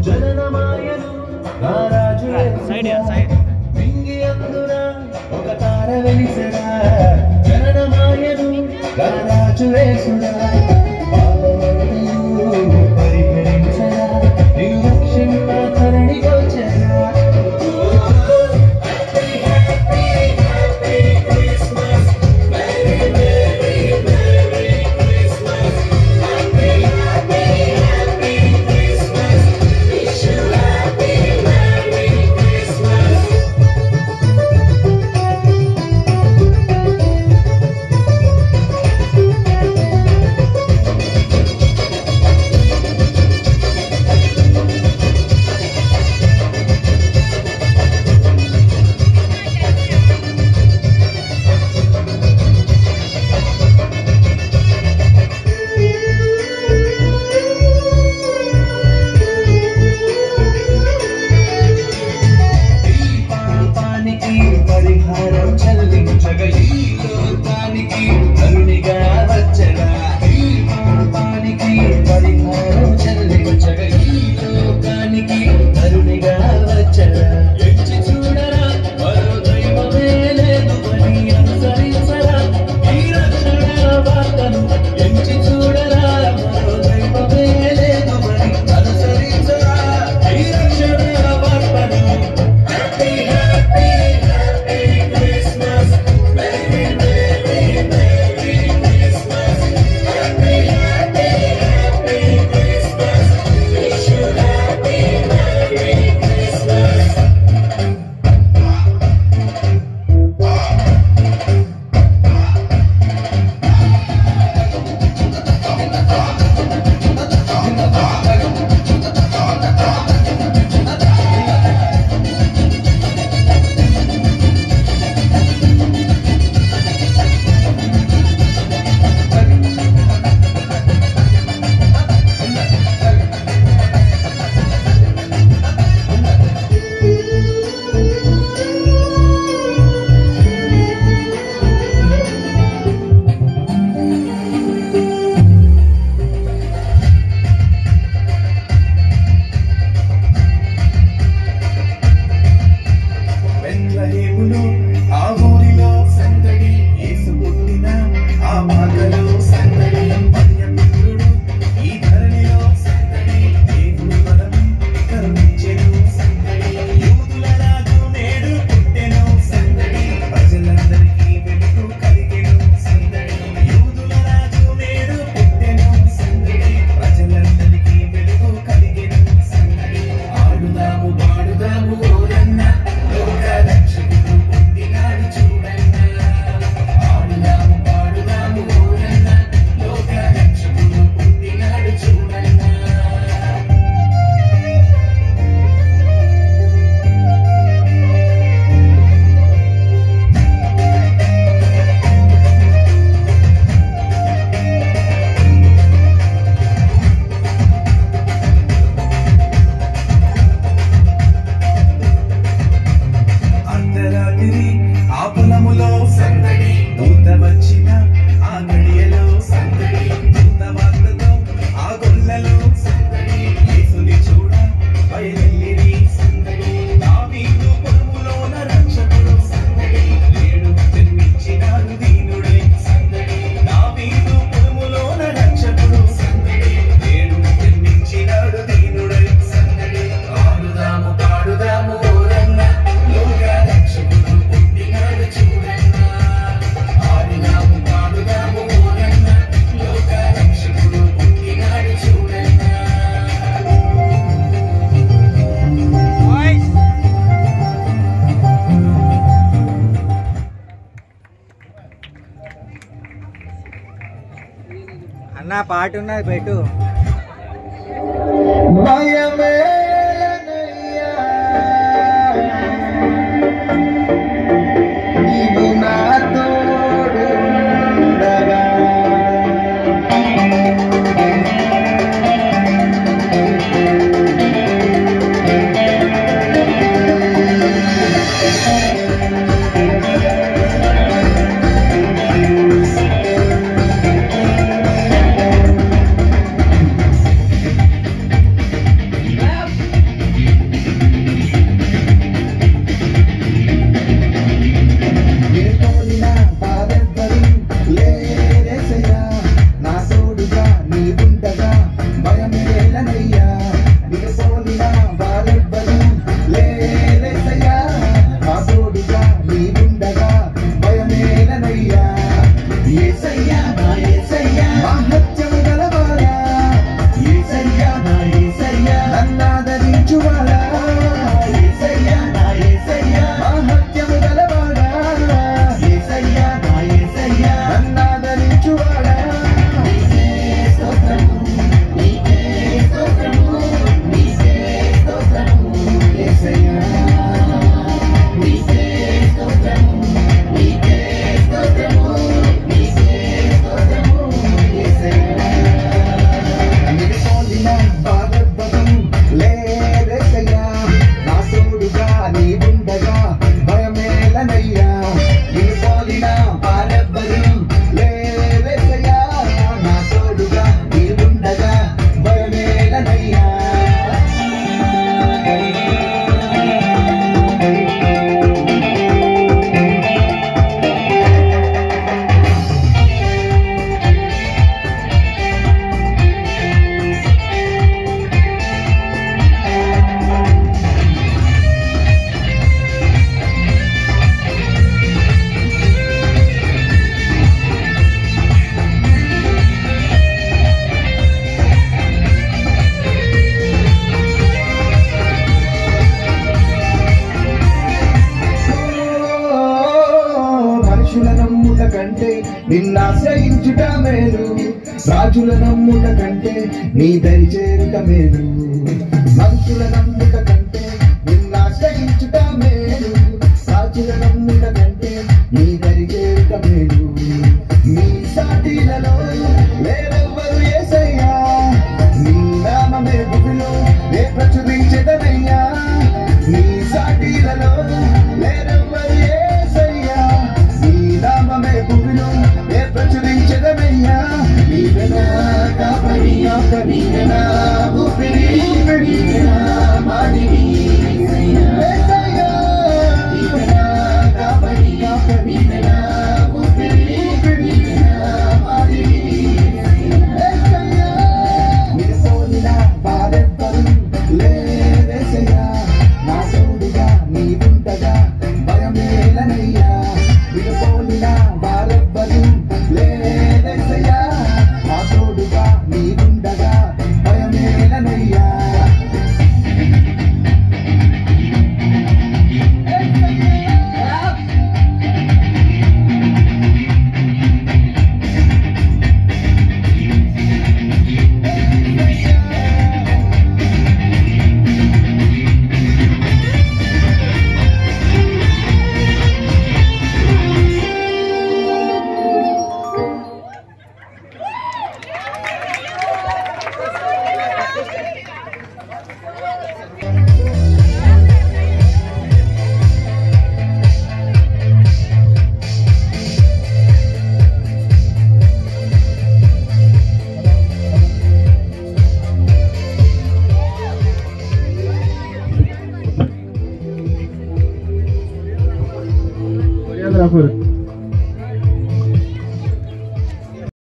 జననమాయను రారాజు మింగి అందున ఒక తార వెలిసరా జననమాయను రారాజు వేసురా పరిహరించరా నీవు రక్షింప ధరణి గోచరా పరిహారం చెల్లించగ ఈ లోకానికి కరుణిగా వచ్చరా ఈ పాపానికి పరిహారం చెల్లించగ ఈ లోకానికి కరుణిగా వచ్చరా ఎంచి చూడరా మరో దైవమే లేదు అని అనుసరించరా ఈ రక్షణ వార్తను ఎంచి చూడరా మరో దైవమే లేదు అని అనుసరించరా ఈ రక్షణ వార్తను అన్న పాట ఉన్నది పెట్టు. రాజుల నమ్ముట కంటే నీ దరి చేరుట మేలు, మనుషుల నమ్ముట కంటే నిన్నాశ్రయించుట మేలు, రాజుల నమ్ముట కంటే నీ దరి చేరుట మేలు. నీ సాటిలలో వేరెవ్వరు యేసయ్యా, నీ నామమే భూమిలో నే ప్రచురించెదనయ్యా. నీ సాటిలలో వేరెవ్వరు యేసయ్యా, నీ నామమే భూమిలో నే ప్రచురించెదనయ్యా. నీవెనా కాపరి నీవెనా ఊపిరి నీవెనా మాదిరి యేసయ్యా, నీవెనా కాపరి నీవెనా ఊపిరి నీవెనా మాదిరి యేసయ్యా. నిలుపోనిన వారెవ్వరు లేరేసయ్యా, నా తోడుగా నీవుండగా భయమేలనయ్యా. నిలుపోనిన వారెవ్వరు లేరేసయ్యా, నా తోడుగా నీవుండగా భయమేలనయ్యా. Fotógrafo.